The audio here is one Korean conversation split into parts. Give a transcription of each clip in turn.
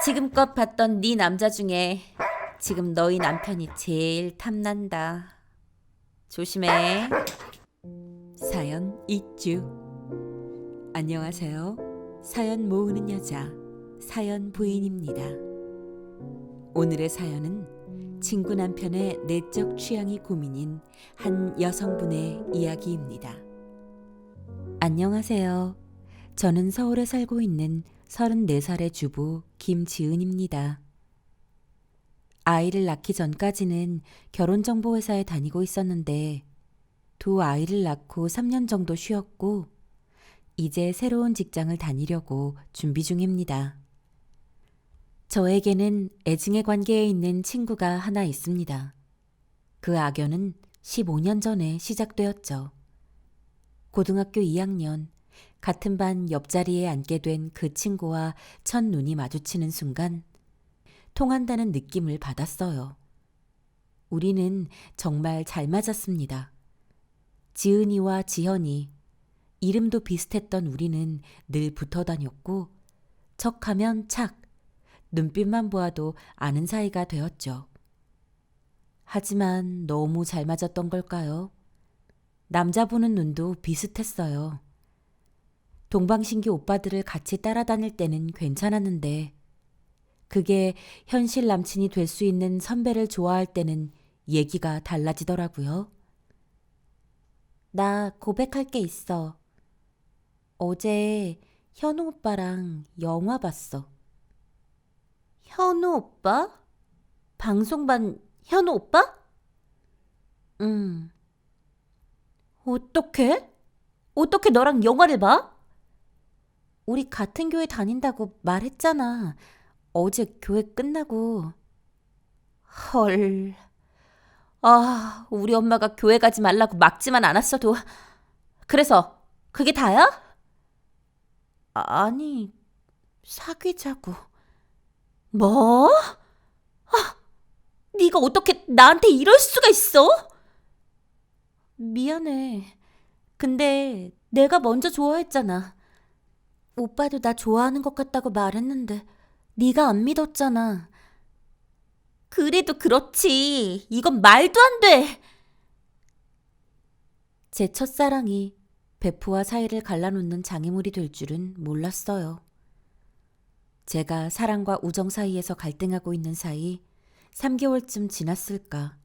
지금껏 봤던 네 남자 중에 지금 너희 남편이 제일 탐난다. 조심해. 사연 2주. 안녕하세요. 사연 모으는 여자 사연 부인입니다. 오늘의 사연은 친구 남편의 내적 취향이 고민인 한 여성분의 이야기입니다. 안녕하세요. 저는 서울에 살고 있는 34살의 주부 김지은입니다. 아이를 낳기 전까지는 결혼정보회사에 다니고 있었는데 두 아이를 낳고 3년 정도 쉬었고 이제 새로운 직장을 다니려고 준비 중입니다. 저에게는 애증의 관계에 있는 친구가 하나 있습니다. 그 악연은 15년 전에 시작되었죠. 고등학교 2학년 같은 반 옆자리에 앉게 된 그 친구와 첫 눈이 마주치는 순간 통한다는 느낌을 받았어요. 우리는 정말 잘 맞았습니다. 지은이와 지현이, 이름도 비슷했던 우리는 늘 붙어 다녔고 척하면 착, 눈빛만 보아도 아는 사이가 되었죠. 하지만 너무 잘 맞았던 걸까요? 남자 보는 눈도 비슷했어요. 동방신기 오빠들을 같이 따라다닐 때는 괜찮았는데 그게 현실 남친이 될 수 있는 선배를 좋아할 때는 얘기가 달라지더라고요. 나 고백할 게 있어. 어제 현우 오빠랑 영화 봤어. 현우 오빠? 방송반 현우 오빠? 응. 어떻게? 어떻게 너랑 영화를 봐? 우리 같은 교회 다닌다고 말했잖아. 어제 교회 끝나고. 헐. 아, 우리 엄마가 교회 가지 말라고 막지만 않았어도. 그래서 그게 다야? 아니, 사귀자고. 뭐? 네가 어떻게 나한테 이럴 수가 있어? 미안해. 근데 내가 먼저 좋아했잖아. 오빠도 나 좋아하는 것 같다고 말했는데 네가 안 믿었잖아. 그래도 그렇지. 이건 말도 안 돼. 제 첫사랑이 베프와 사이를 갈라놓는 장애물이 될 줄은 몰랐어요. 제가 사랑과 우정 사이에서 갈등하고 있는 사이 3개월쯤 지났을까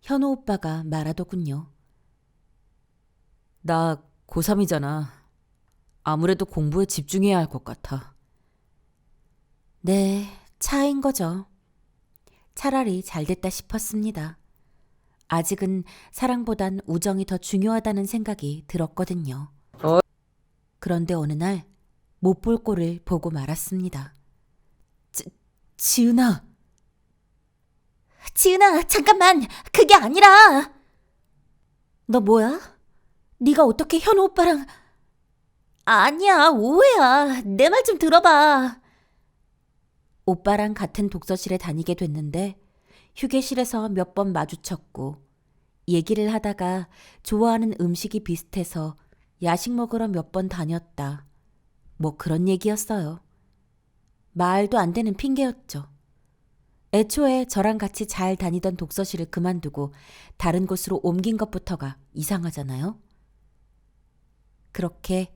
현우 오빠가 말하더군요. 나 고3이잖아. 아무래도 공부에 집중해야 할 것 같아. 네, 차인 거죠. 차라리 잘 됐다 싶었습니다. 아직은 사랑보단 우정이 더 중요하다는 생각이 들었거든요. 그런데 어느 날 못 볼 꼴을 보고 말았습니다. 지은아. 지은아, 잠깐만. 그게 아니라. 너 뭐야? 네가 어떻게 현우 오빠랑... 아니야, 오해야. 내 말 좀 들어봐. 오빠랑 같은 독서실에 다니게 됐는데 휴게실에서 몇 번 마주쳤고 얘기를 하다가 좋아하는 음식이 비슷해서 야식 먹으러 몇 번 다녔다. 뭐 그런 얘기였어요. 말도 안 되는 핑계였죠. 애초에 저랑 같이 잘 다니던 독서실을 그만두고 다른 곳으로 옮긴 것부터가 이상하잖아요. 그렇게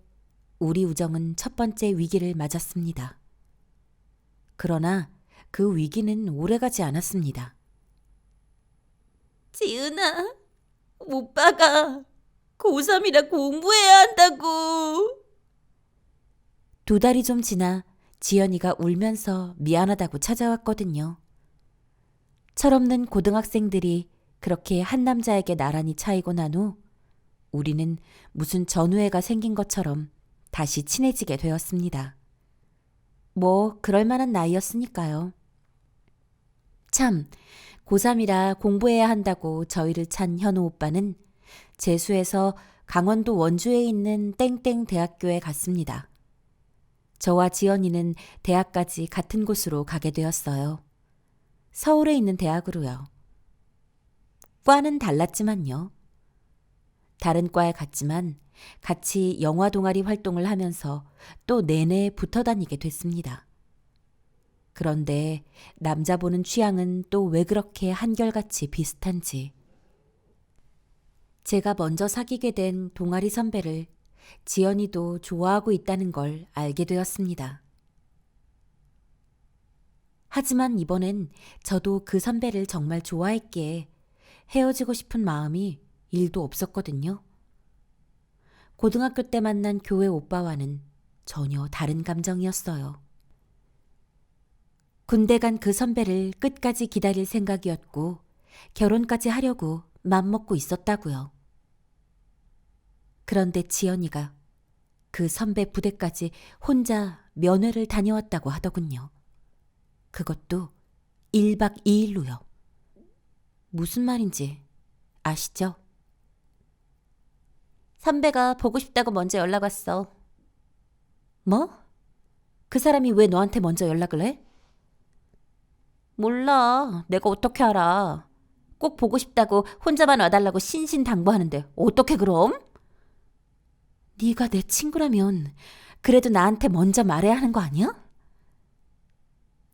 우리 우정은 첫 번째 위기를 맞았습니다. 그러나 그 위기는 오래가지 않았습니다. 지은아, 오빠가 고3이라 공부해야 한다고. 2달이 좀 지나 지연이가 울면서 미안하다고 찾아왔거든요. 철없는 고등학생들이 그렇게 한 남자에게 나란히 차이고 난 후 우리는 무슨 전우애가 생긴 것처럼 다시 친해지게 되었습니다. 뭐 그럴 만한 나이였으니까요. 참, 고3이라 공부해야 한다고 저희를 찬 현우 오빠는 재수해서 강원도 원주에 있는 땡땡 대학교에 갔습니다. 저와 지연이는 대학까지 같은 곳으로 가게 되었어요. 서울에 있는 대학으로요. 과는 달랐지만요. 다른 과에 갔지만 같이 영화 동아리 활동을 하면서 또 내내 붙어 다니게 됐습니다. 그런데 남자 보는 취향은 또 왜 그렇게 한결같이 비슷한지. 제가 먼저 사귀게 된 동아리 선배를 지연이도 좋아하고 있다는 걸 알게 되었습니다. 하지만 이번엔 저도 그 선배를 정말 좋아했기에 헤어지고 싶은 마음이 1도 없었거든요. 고등학교 때 만난 교회 오빠와는 전혀 다른 감정이었어요. 군대 간 그 선배를 끝까지 기다릴 생각이었고 결혼까지 하려고 맘먹고 있었다고요. 그런데 지연이가 그 선배 부대까지 혼자 면회를 다녀왔다고 하더군요. 그것도 1박 2일로요. 무슨 말인지 아시죠? 선배가 보고 싶다고 먼저 연락 왔어. 뭐? 그 사람이 왜 너한테 먼저 연락을 해? 몰라. 내가 어떻게 알아. 꼭 보고 싶다고 혼자만 와달라고 신신당부하는데 어떻게 그럼? 네가 내 친구라면 그래도 나한테 먼저 말해야 하는 거 아니야?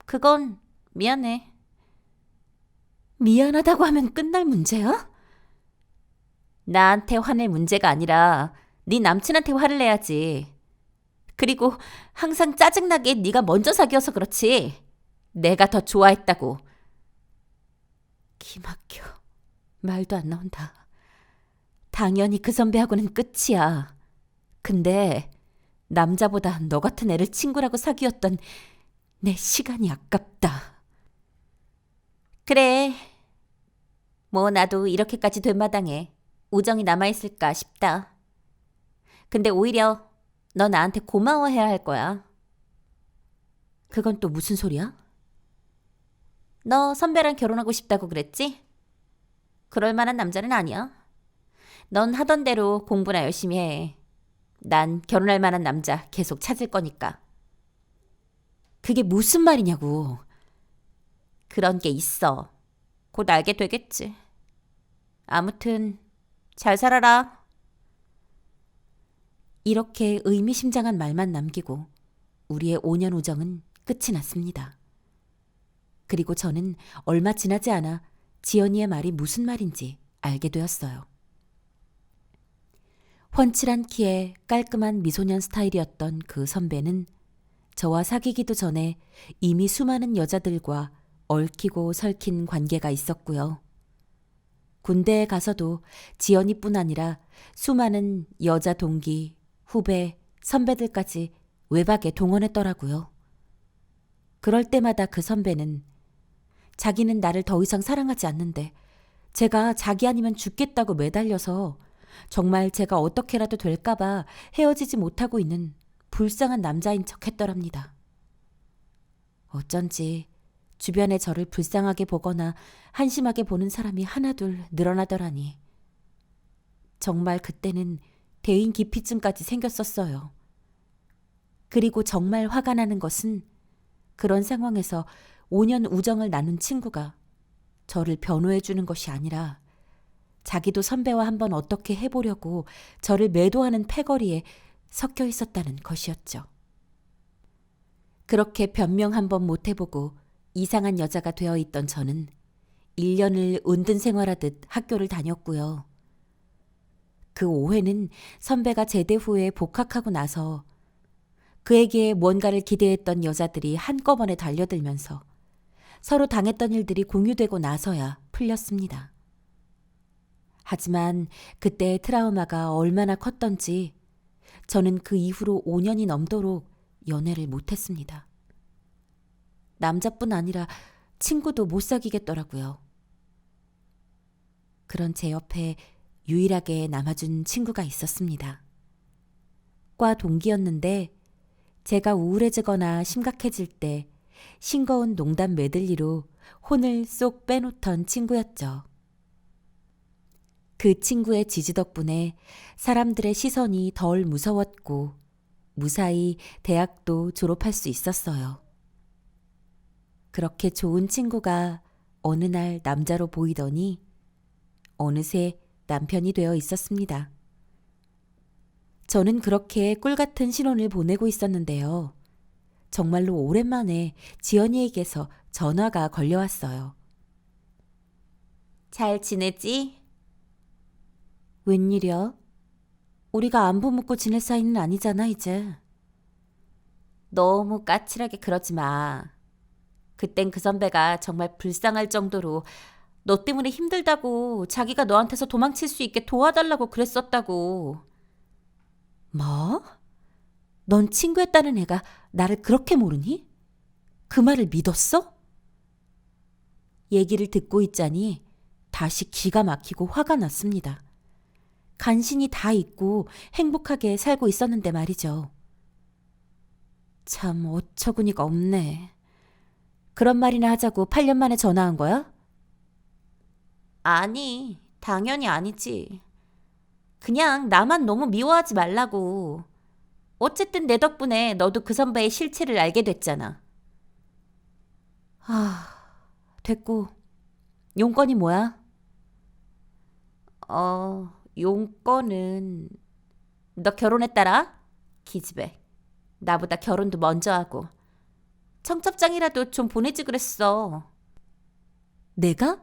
그건 미안해. 미안하다고 하면 끝날 문제야? 나한테 화낼 문제가 아니라 네 남친한테 화를 내야지. 그리고 항상 짜증나게 네가 먼저 사귀어서 그렇지. 내가 더 좋아했다고. 기막혀. 말도 안 나온다. 당연히 그 선배하고는 끝이야. 근데 남자보다 너 같은 애를 친구라고 사귀었던 내 시간이 아깝다. 그래. 뭐 나도 이렇게까지 된 마당에 우정이 남아있을까 싶다. 근데 오히려 너 나한테 고마워해야 할 거야. 그건 또 무슨 소리야? 너 선배랑 결혼하고 싶다고 그랬지? 그럴 만한 남자는 아니야. 넌 하던 대로 공부나 열심히 해. 난 결혼할 만한 남자 계속 찾을 거니까. 그게 무슨 말이냐고. 그런 게 있어. 곧 알게 되겠지. 아무튼 잘 살아라. 이렇게 의미심장한 말만 남기고 우리의 5년 우정은 끝이 났습니다. 그리고 저는 얼마 지나지 않아 지연이의 말이 무슨 말인지 알게 되었어요. 훤칠한 키에 깔끔한 미소년 스타일이었던 그 선배는 저와 사귀기도 전에 이미 수많은 여자들과 얽히고 설킨 관계가 있었고요. 군대에 가서도 지연이뿐 아니라 수많은 여자 동기, 후배, 선배들까지 외박에 동원했더라고요. 그럴 때마다 그 선배는 자기는 나를 더 이상 사랑하지 않는데 제가 자기 아니면 죽겠다고 매달려서 정말 제가 어떻게라도 될까봐 헤어지지 못하고 있는 불쌍한 남자인 척 했더랍니다. 어쩐지 주변에 저를 불쌍하게 보거나 한심하게 보는 사람이 하나둘 늘어나더라니. 정말 그때는 대인 기피증까지 생겼었어요. 그리고 정말 화가 나는 것은 그런 상황에서 5년 우정을 나눈 친구가 저를 변호해 주는 것이 아니라 자기도 선배와 한번 어떻게 해보려고 저를 매도하는 패거리에 섞여 있었다는 것이었죠. 그렇게 변명 한번 못 해보고 이상한 여자가 되어 있던 저는 1년을 은둔 생활하듯 학교를 다녔고요. 그 오해는 선배가 제대 후에 복학하고 나서 그에게 뭔가를 기대했던 여자들이 한꺼번에 달려들면서 서로 당했던 일들이 공유되고 나서야 풀렸습니다. 하지만 그때의 트라우마가 얼마나 컸던지 저는 그 이후로 5년이 넘도록 연애를 못했습니다. 남자뿐 아니라 친구도 못 사귀겠더라고요. 그런 제 옆에 유일하게 남아준 친구가 있었습니다. 과 동기였는데 제가 우울해지거나 심각해질 때 싱거운 농담 메들리로 혼을 쏙 빼놓던 친구였죠. 그 친구의 지지 덕분에 사람들의 시선이 덜 무서웠고 무사히 대학도 졸업할 수 있었어요. 그렇게 좋은 친구가 어느 날 남자로 보이더니 어느새 남편이 되어 있었습니다. 저는 그렇게 꿀같은 신혼을 보내고 있었는데요. 정말로 오랜만에 지연이에게서 전화가 걸려왔어요. 잘 지내지? 웬일이야? 우리가 안부 묻고 지낼 사이는 아니잖아, 이제. 너무 까칠하게 그러지 마. 그땐 그 선배가 정말 불쌍할 정도로 너 때문에 힘들다고 자기가 너한테서 도망칠 수 있게 도와달라고 그랬었다고. 뭐? 넌 친구였다는 애가 나를 그렇게 모르니? 그 말을 믿었어? 얘기를 듣고 있자니 다시 기가 막히고 화가 났습니다. 간신히 다 잊고 행복하게 살고 있었는데 말이죠. 참 어처구니가 없네. 그런 말이나 하자고 8년 만에 전화한 거야? 아니, 당연히 아니지. 그냥 나만 너무 미워하지 말라고. 어쨌든 내 덕분에 너도 그 선배의 실체를 알게 됐잖아. 됐고. 용건이 뭐야? 용건은 너 결혼했다라? 기집애. 나보다 결혼도 먼저 하고. 청첩장이라도 좀 보내지 그랬어. 내가?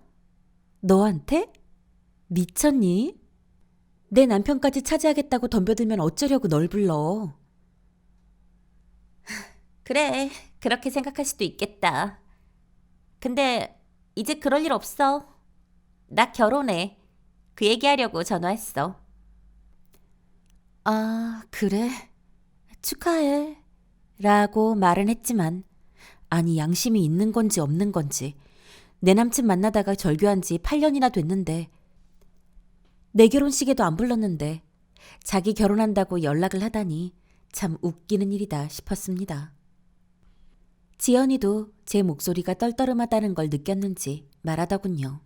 너한테? 미쳤니? 내 남편까지 차지하겠다고 덤벼들면 어쩌려고 널 불러. 그래, 그렇게 생각할 수도 있겠다. 근데 이제 그럴 일 없어. 나 결혼해. 그 얘기하려고 전화했어. 아, 그래? 축하해. 라고 말은 했지만, 아니, 양심이 있는 건지 없는 건지, 내 남친 만나다가 절교한 지 8년이나 됐는데, 내 결혼식에도 안 불렀는데, 자기 결혼한다고 연락을 하다니 참 웃기는 일이다 싶었습니다. 지연이도 제 목소리가 떨떠름하다는 걸 느꼈는지 말하더군요.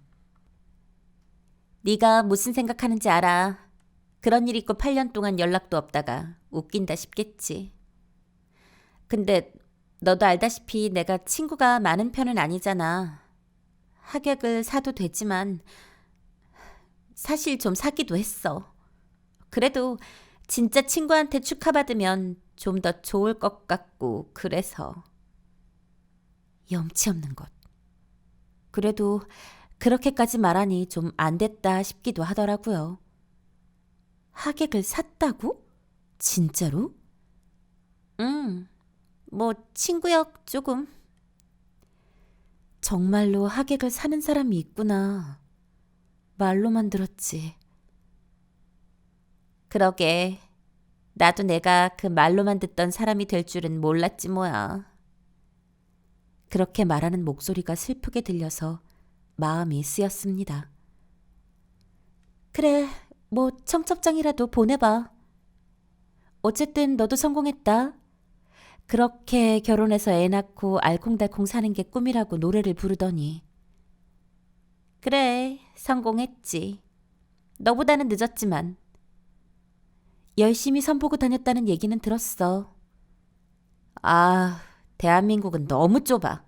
네가 무슨 생각하는지 알아. 그런 일 있고 8년 동안 연락도 없다가 웃긴다 싶겠지. 근데 너도 알다시피 내가 친구가 많은 편은 아니잖아. 하객을 사도 되지만 사실 좀 사기도 했어. 그래도 진짜 친구한테 축하받으면 좀 더 좋을 것 같고 그래서. 염치 없는 것. 그래도 그렇게까지 말하니 좀 안 됐다 싶기도 하더라고요. 하객을 샀다고? 진짜로? 뭐 친구역 조금. 정말로 하객을 사는 사람이 있구나. 말로만 들었지. 그러게. 나도 내가 그 말로만 듣던 사람이 될 줄은 몰랐지 뭐야. 그렇게 말하는 목소리가 슬프게 들려서 마음이 쓰였습니다. 그래, 뭐 청첩장이라도 보내봐. 어쨌든 너도 성공했다. 그렇게 결혼해서 애 낳고 알콩달콩 사는 게 꿈이라고 노래를 부르더니. 그래, 성공했지. 너보다는 늦었지만. 열심히 선보고 다녔다는 얘기는 들었어. 아, 대한민국은 너무 좁아.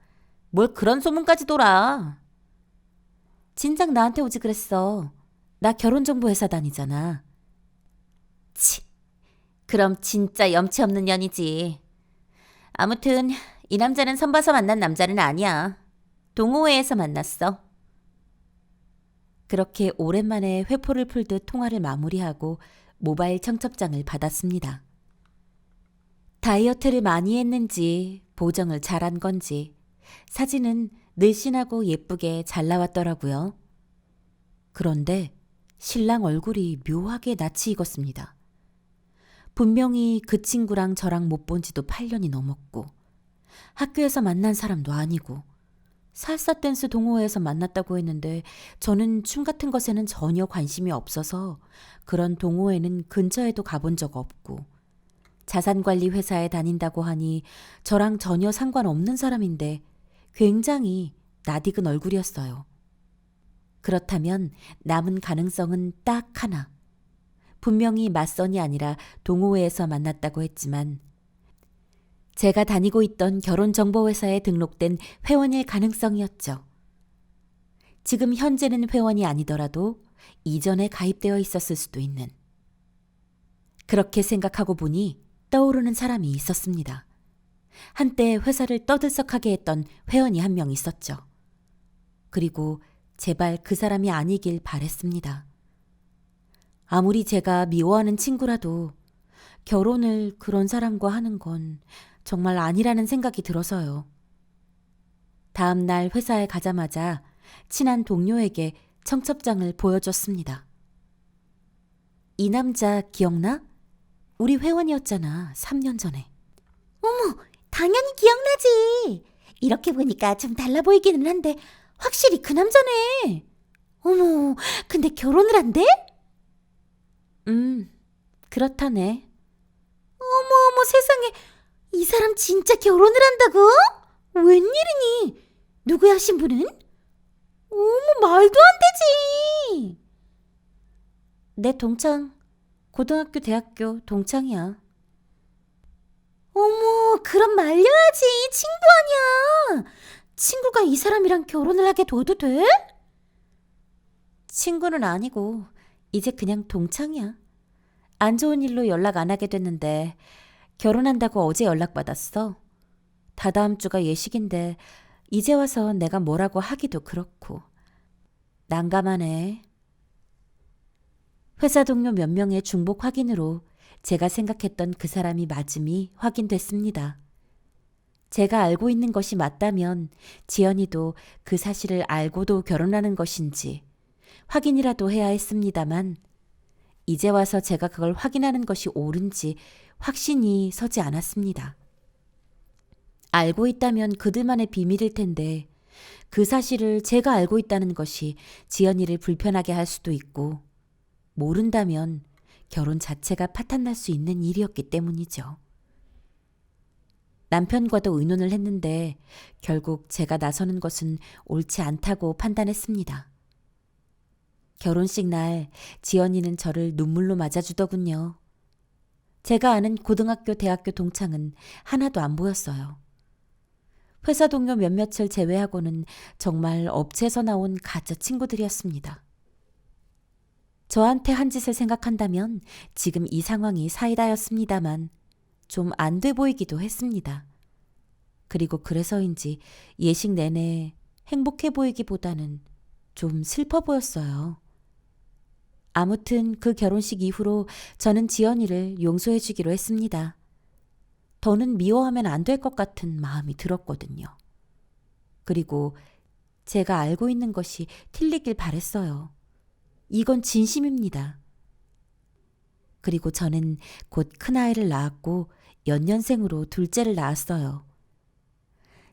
뭘 그런 소문까지 돌아. 진작 나한테 오지 그랬어. 나 결혼정보회사 다니잖아. 치, 그럼 진짜 염치 없는 년이지. 아무튼 이 남자는 선 봐서 만난 남자는 아니야. 동호회에서 만났어. 그렇게 오랜만에 회포를 풀듯 통화를 마무리하고 모바일 청첩장을 받았습니다. 다이어트를 많이 했는지 보정을 잘한 건지 사진은 늘씬하고 예쁘게 잘 나왔더라고요. 그런데 신랑 얼굴이 묘하게 낯이 익었습니다. 분명히 그 친구랑 저랑 못 본 지도 8년이 넘었고 학교에서 만난 사람도 아니고 살사 댄스 동호회에서 만났다고 했는데 저는 춤 같은 것에는 전혀 관심이 없어서 그런 동호회는 근처에도 가본 적 없고 자산관리 회사에 다닌다고 하니 저랑 전혀 상관없는 사람인데 굉장히 낯익은 얼굴이었어요. 그렇다면 남은 가능성은 딱 하나. 분명히 맞선이 아니라 동호회에서 만났다고 했지만 제가 다니고 있던 결혼정보회사에 등록된 회원일 가능성이었죠. 지금 현재는 회원이 아니더라도 이전에 가입되어 있었을 수도 있는. 그렇게 생각하고 보니 떠오르는 사람이 있었습니다. 한때 회사를 떠들썩하게 했던 회원이 한 명 있었죠. 그리고 제발 그 사람이 아니길 바랬습니다. 아무리 제가 미워하는 친구라도 결혼을 그런 사람과 하는 건 정말 아니라는 생각이 들어서요. 다음 날 회사에 가자마자 친한 동료에게 청첩장을 보여줬습니다. 이 남자 기억나? 우리 회원이었잖아, 3년 전에. 당연히 기억나지. 이렇게 보니까 좀 달라 보이기는 한데 확실히 그 남자네. 어머, 근데 결혼을 한대? 그렇다네. 어머, 세상에. 이 사람 진짜 결혼을 한다고? 웬일이니? 누구야, 신부는? 어머, 말도 안 되지. 내 동창, 고등학교, 대학교 동창이야. 어머, 그럼 말려야지. 친구 아니야. 친구가 이 사람이랑 결혼을 하게 둬도 돼? 친구는 아니고 이제 그냥 동창이야. 안 좋은 일로 연락 안 하게 됐는데 결혼한다고 어제 연락받았어. 다다음 주가 예식인데 이제 와서 내가 뭐라고 하기도 그렇고. 난감하네. 회사 동료 몇 명의 중복 확인으로 제가 생각했던 그 사람이 맞음이 확인됐습니다. 제가 알고 있는 것이 맞다면 지연이도 그 사실을 알고도 결혼하는 것인지 확인이라도 해야 했습니다만 이제 와서 제가 그걸 확인하는 것이 옳은지 확신이 서지 않았습니다. 알고 있다면 그들만의 비밀일 텐데 그 사실을 제가 알고 있다는 것이 지연이를 불편하게 할 수도 있고 모른다면 결혼 자체가 파탄날 수 있는 일이었기 때문이죠. 남편과도 의논을 했는데 결국 제가 나서는 것은 옳지 않다고 판단했습니다. 결혼식 날 지연이는 저를 눈물로 맞아주더군요. 제가 아는 고등학교, 대학교 동창은 하나도 안 보였어요. 회사 동료 몇몇을 제외하고는 정말 업체에서 나온 가짜 친구들이었습니다. 저한테 한 짓을 생각한다면 지금 이 상황이 사이다였습니다만 좀 안 돼 보이기도 했습니다. 그리고 그래서인지 예식 내내 행복해 보이기보다는 좀 슬퍼 보였어요. 아무튼 그 결혼식 이후로 저는 지연이를 용서해 주기로 했습니다. 더는 미워하면 안 될 것 같은 마음이 들었거든요. 그리고 제가 알고 있는 것이 틀리길 바랬어요. 이건 진심입니다. 그리고 저는 곧 큰아이를 낳았고 연년생으로 둘째를 낳았어요.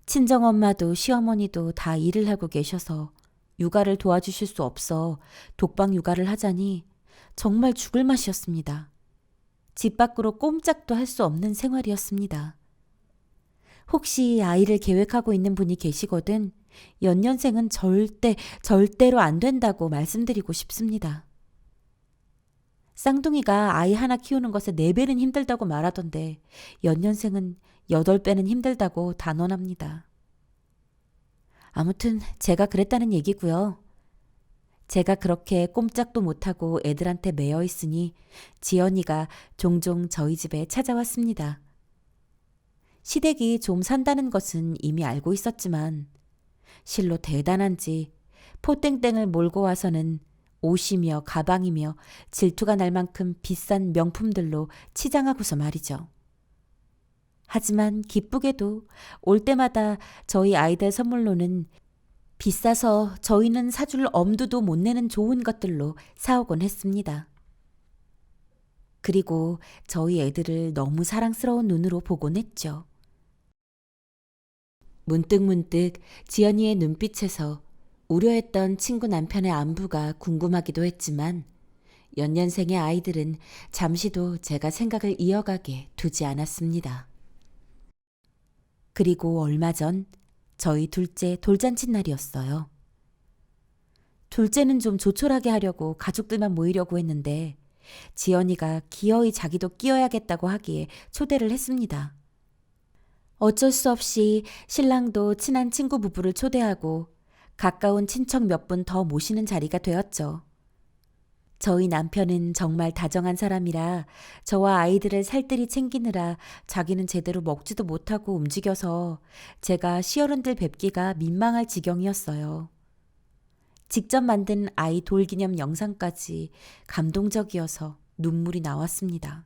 친정엄마도 시어머니도 다 일을 하고 계셔서 육아를 도와주실 수 없어 독방 육아를 하자니 정말 죽을 맛이었습니다. 집 밖으로 꼼짝도 할 수 없는 생활이었습니다. 혹시 아이를 계획하고 있는 분이 계시거든 연년생은 절대로 안 된다고 말씀드리고 싶습니다. 쌍둥이가 아이 하나 키우는 것에 4배는 힘들다고 말하던데 연년생은 8배는 힘들다고 단언합니다. 아무튼 제가 그랬다는 얘기고요. 제가 그렇게 꼼짝도 못하고 애들한테 매여 있으니 지연이가 종종 저희 집에 찾아왔습니다. 시댁이 좀 산다는 것은 이미 알고 있었지만 실로 대단한지 포땡땡을 몰고 와서는 옷이며 가방이며 질투가 날 만큼 비싼 명품들로 치장하고서 말이죠. 하지만 기쁘게도 올 때마다 저희 아이들 선물로는 비싸서 저희는 사줄 엄두도 못 내는 좋은 것들로 사오곤 했습니다. 그리고 저희 애들을 너무 사랑스러운 눈으로 보곤 했죠. 문득문득 지연이의 눈빛에서 우려했던 친구 남편의 안부가 궁금하기도 했지만 연년생의 아이들은 잠시도 제가 생각을 이어가게 두지 않았습니다. 그리고 얼마 전 저희 둘째 돌잔치 날이었어요. 둘째는 좀 조촐하게 하려고 가족들만 모이려고 했는데 지연이가 기어이 자기도 끼어야겠다고 하기에 초대를 했습니다. 어쩔 수 없이 신랑도 친한 친구 부부를 초대하고 가까운 친척 몇 분 더 모시는 자리가 되었죠. 저희 남편은 정말 다정한 사람이라 저와 아이들을 살뜰히 챙기느라 자기는 제대로 먹지도 못하고 움직여서 제가 시어른들 뵙기가 민망할 지경이었어요. 직접 만든 아이 돌기념 영상까지 감동적이어서 눈물이 나왔습니다.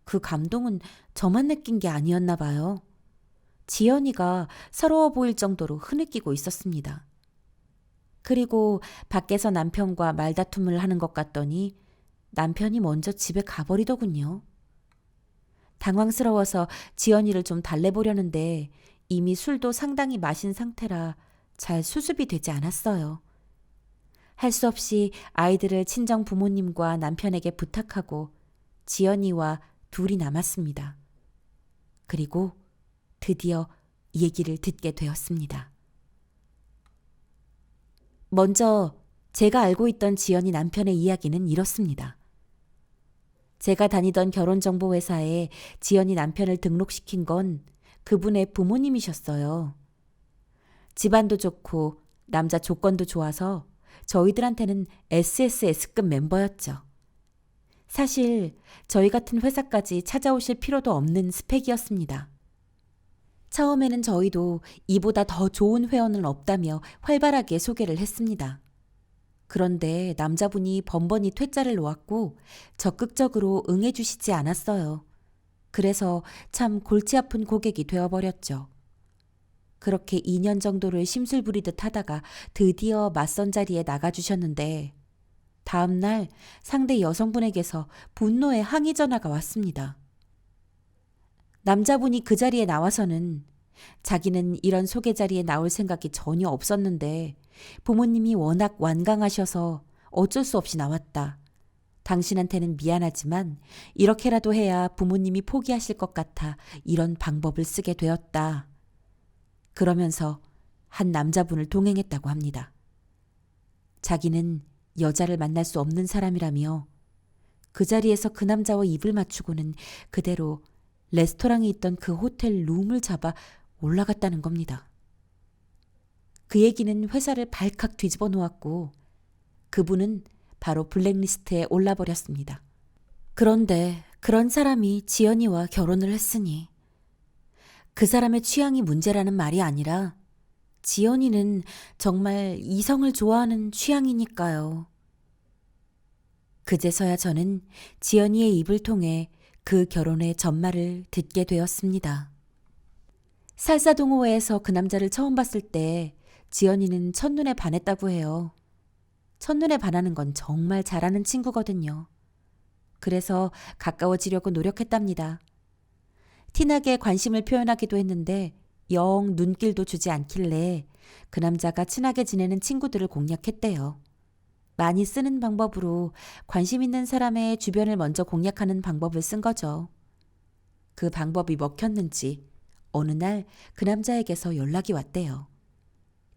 그 감동은 저만 느낀 게 아니었나 봐요. 지연이가 서러워 보일 정도로 흐느끼고 있었습니다. 그리고 밖에서 남편과 말다툼을 하는 것 같더니 남편이 먼저 집에 가버리더군요. 당황스러워서 지연이를 좀 달래보려는데 이미 술도 상당히 마신 상태라 잘 수습이 되지 않았어요. 할 수 없이 아이들을 친정 부모님과 남편에게 부탁하고 지연이와 둘이 남았습니다. 그리고 드디어 얘기를 듣게 되었습니다. 먼저 제가 알고 있던 지연이 남편의 이야기는 이렇습니다. 제가 다니던 결혼정보회사에 지연이 남편을 등록시킨 건 그분의 부모님이셨어요. 집안도 좋고 남자 조건도 좋아서 저희들한테는 SSS급 멤버였죠. 사실 저희 같은 회사까지 찾아오실 필요도 없는 스펙이었습니다. 처음에는 저희도 이보다 더 좋은 회원은 없다며 활발하게 소개를 했습니다. 그런데 남자분이 번번이 퇴짜를 놓았고 적극적으로 응해주시지 않았어요. 그래서 참 골치 아픈 고객이 되어버렸죠. 그렇게 2년 정도를 심술 부리듯 하다가 드디어 맞선 자리에 나가주셨는데 다음 날 상대 여성분에게서 분노의 항의 전화가 왔습니다. 남자분이 그 자리에 나와서는 자기는 이런 소개 자리에 나올 생각이 전혀 없었는데 부모님이 워낙 완강하셔서 어쩔 수 없이 나왔다. 당신한테는 미안하지만 이렇게라도 해야 부모님이 포기하실 것 같아 이런 방법을 쓰게 되었다. 그러면서 한 남자분을 동행했다고 합니다. 자기는 여자를 만날 수 없는 사람이라며 그 자리에서 그 남자와 입을 맞추고는 그대로 레스토랑에 있던 그 호텔 룸을 잡아 올라갔다는 겁니다. 그 얘기는 회사를 발칵 뒤집어 놓았고 그분은 바로 블랙리스트에 올라버렸습니다. 그런데 그런 사람이 지연이와 결혼을 했으니 그 사람의 취향이 문제라는 말이 아니라 지연이는 정말 이성을 좋아하는 취향이니까요. 그제서야 저는 지연이의 입을 통해 그 결혼의 전말을 듣게 되었습니다. 살사동호회에서 그 남자를 처음 봤을 때 지연이는 첫눈에 반했다고 해요. 첫눈에 반하는 건 정말 잘하는 친구거든요. 그래서 가까워지려고 노력했답니다. 티나게 관심을 표현하기도 했는데 영 눈길도 주지 않길래 그 남자가 친하게 지내는 친구들을 공략했대요. 많이 쓰는 방법으로 관심 있는 사람의 주변을 먼저 공략하는 방법을 쓴 거죠. 그 방법이 먹혔는지 어느 날 그 남자에게서 연락이 왔대요.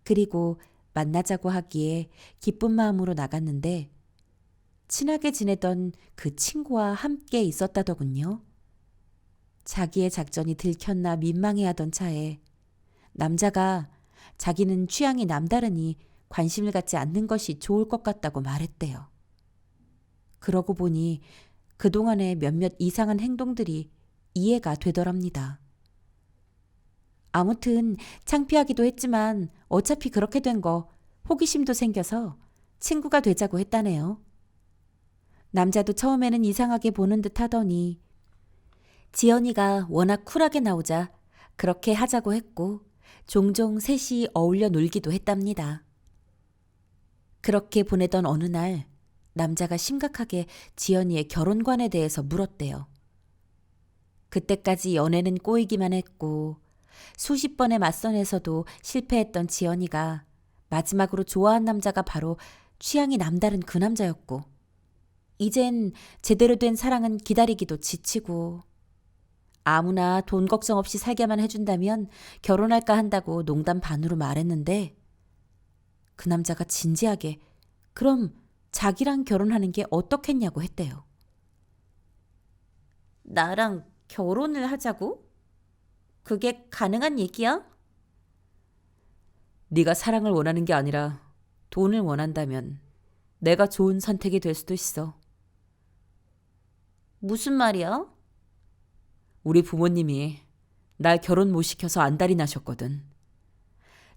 그리고 만나자고 하기에 기쁜 마음으로 나갔는데 친하게 지내던 그 친구와 함께 있었다더군요. 자기의 작전이 들켰나 민망해하던 차에 남자가 자기는 취향이 남다르니 관심을 갖지 않는 것이 좋을 것 같다고 말했대요. 그러고 보니 그동안의 몇몇 이상한 행동들이 이해가 되더랍니다. 아무튼 창피하기도 했지만 어차피 그렇게 된 거 호기심도 생겨서 친구가 되자고 했다네요. 남자도 처음에는 이상하게 보는 듯 하더니 지연이가 워낙 쿨하게 나오자 그렇게 하자고 했고 종종 셋이 어울려 놀기도 했답니다. 그렇게 보내던 어느 날 남자가 심각하게 지연이의 결혼관에 대해서 물었대요. 그때까지 연애는 꼬이기만 했고 수십 번의 맞선에서도 실패했던 지연이가 마지막으로 좋아한 남자가 바로 취향이 남다른 그 남자였고 이젠 제대로 된 사랑은 기다리기도 지치고 아무나 돈 걱정 없이 살게만 해준다면 결혼할까 한다고 농담 반으로 말했는데 그 남자가 진지하게 그럼 자기랑 결혼하는 게 어떻겠냐고 했대요. 나랑 결혼을 하자고? 그게 가능한 얘기야? 네가 사랑을 원하는 게 아니라 돈을 원한다면 내가 좋은 선택이 될 수도 있어. 무슨 말이야? 우리 부모님이 날 결혼 못 시켜서 안달이 나셨거든.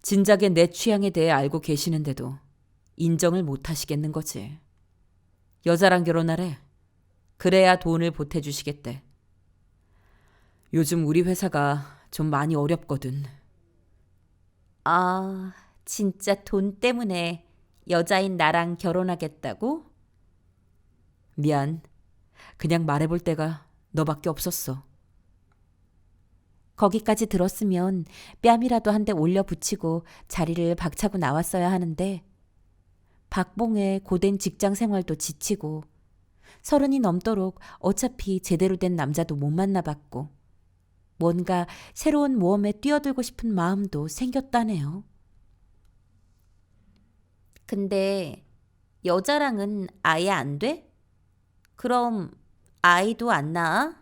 진작에 내 취향에 대해 알고 계시는데도 인정을 못 하시겠는 거지. 여자랑 결혼하래. 그래야 돈을 보태주시겠대. 요즘 우리 회사가 좀 많이 어렵거든. 아, 진짜 돈 때문에 여자인 나랑 결혼하겠다고? 미안. 그냥 말해볼 때가 너밖에 없었어. 거기까지 들었으면 뺨이라도 한 대 올려 붙이고 자리를 박차고 나왔어야 하는데 박봉의 고된 직장 생활도 지치고 30이 넘도록 어차피 제대로 된 남자도 못 만나봤고 뭔가 새로운 모험에 뛰어들고 싶은 마음도 생겼다네요. 근데 여자랑은 아예 안 돼? 그럼 아이도 안 낳아?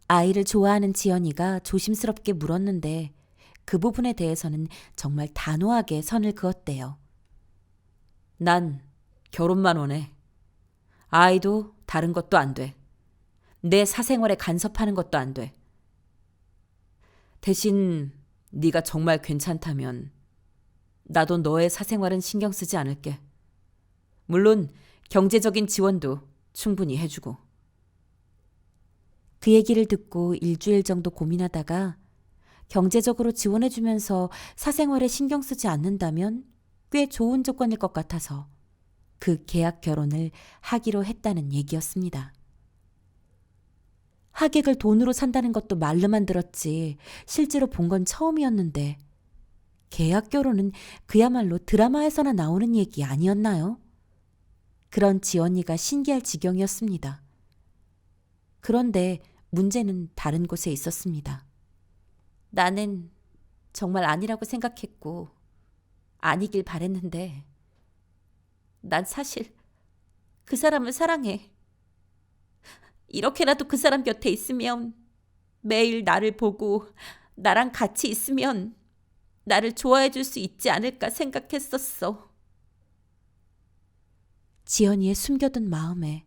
아이를 좋아하는 지연이가 조심스럽게 물었는데 그 부분에 대해서는 정말 단호하게 선을 그었대요. 난 결혼만 원해. 아이도 다른 것도 안 돼. 내 사생활에 간섭하는 것도 안 돼. 대신 네가 정말 괜찮다면 나도 너의 사생활은 신경 쓰지 않을게. 물론 경제적인 지원도 충분히 해주고. 그 얘기를 듣고 일주일 정도 고민하다가 경제적으로 지원해주면서 사생활에 신경 쓰지 않는다면 꽤 좋은 조건일 것 같아서 그 계약 결혼을 하기로 했다는 얘기였습니다. 하객을 돈으로 산다는 것도 말로만 들었지 실제로 본 건 처음이었는데 계약 결혼은 그야말로 드라마에서나 나오는 얘기 아니었나요? 그런 지연이가 신기할 지경이었습니다. 그런데 문제는 다른 곳에 있었습니다. 나는 정말 아니라고 생각했고 아니길 바랬는데 난 사실 그 사람을 사랑해. 이렇게라도 그 사람 곁에 있으면 매일 나를 보고 나랑 같이 있으면 나를 좋아해 줄 수 있지 않을까 생각했었어. 지연이의 숨겨둔 마음에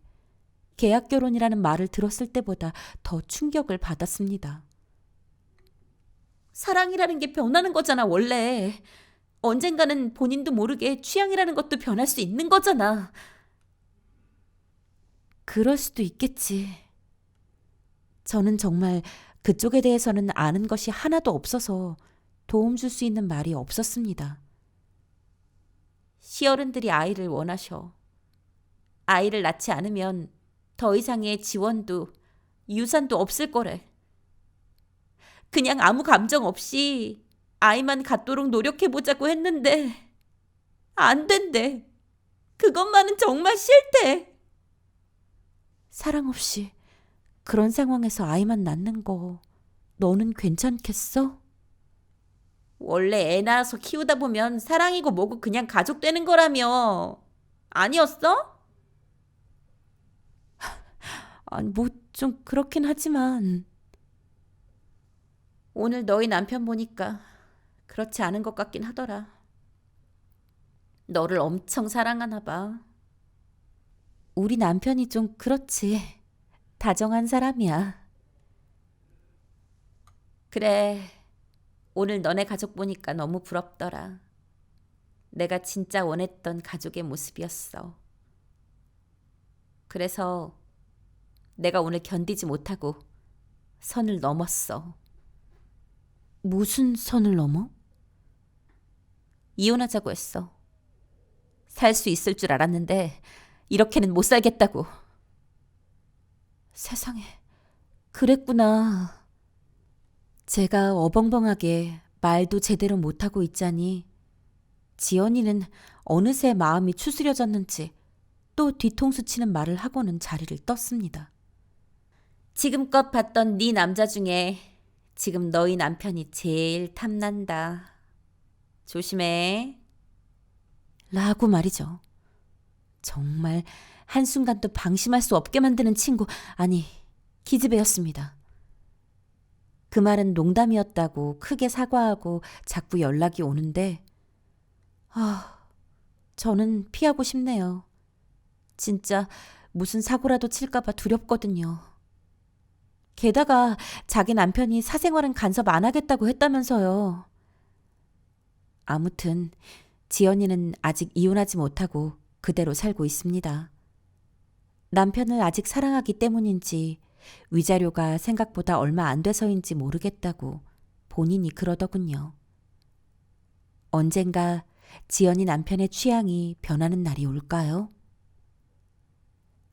계약 결혼이라는 말을 들었을 때보다 더 충격을 받았습니다. 사랑이라는 게 변하는 거잖아, 원래. 언젠가는 본인도 모르게 취향이라는 것도 변할 수 있는 거잖아. 그럴 수도 있겠지. 저는 정말 그쪽에 대해서는 아는 것이 하나도 없어서 도움 줄 수 있는 말이 없었습니다. 시어른들이 아이를 원하셔. 아이를 낳지 않으면 더 이상의 지원도 유산도 없을 거래. 그냥 아무 감정 없이 아이만 갖도록 노력해보자고 했는데 안 된대. 그것만은 정말 싫대. 사랑 없이 그런 상황에서 아이만 낳는 거 너는 괜찮겠어? 원래 애 낳아서 키우다 보면 사랑이고 뭐고 그냥 가족 되는 거라며. 아니었어? 아니 뭐 좀 그렇긴 하지만 오늘 너희 남편 보니까 그렇지 않은 것 같긴 하더라. 너를 엄청 사랑하나 봐. 우리 남편이 좀 그렇지. 다정한 사람이야. 그래. 오늘 너네 가족 보니까 너무 부럽더라. 내가 진짜 원했던 가족의 모습이었어. 그래서 내가 오늘 견디지 못하고 선을 넘었어. 무슨 선을 넘어? 이혼하자고 했어. 살 수 있을 줄 알았는데 이렇게는 못 살겠다고. 세상에, 그랬구나. 제가 어벙벙하게 말도 제대로 못하고 있자니 지연이는 어느새 마음이 추스려졌는지 또 뒤통수 치는 말을 하고는 자리를 떴습니다. 지금껏 봤던 네 남자 중에 지금 너희 남편이 제일 탐난다. 조심해. 라고 말이죠. 정말 한순간도 방심할 수 없게 만드는 친구, 아니 기집애였습니다. 그 말은 농담이었다고 크게 사과하고 자꾸 연락이 오는데 저는 피하고 싶네요. 진짜 무슨 사고라도 칠까봐 두렵거든요. 게다가 자기 남편이 사생활은 간섭 안 하겠다고 했다면서요. 아무튼 지연이는 아직 이혼하지 못하고 그대로 살고 있습니다. 남편을 아직 사랑하기 때문인지 위자료가 생각보다 얼마 안 돼서인지 모르겠다고 본인이 그러더군요. 언젠가 지연이 남편의 취향이 변하는 날이 올까요?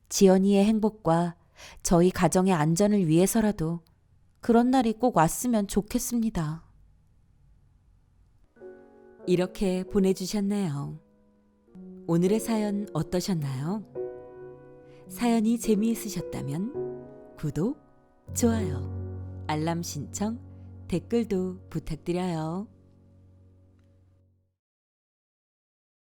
지연이의 행복과 저희 가정의 안전을 위해서라도 그런 날이 꼭 왔으면 좋겠습니다. 이렇게 보내주셨네요. 오늘의 사연 어떠셨나요? 사연이 재미있으셨다면 구독, 좋아요, 알람 신청, 댓글도 부탁드려요.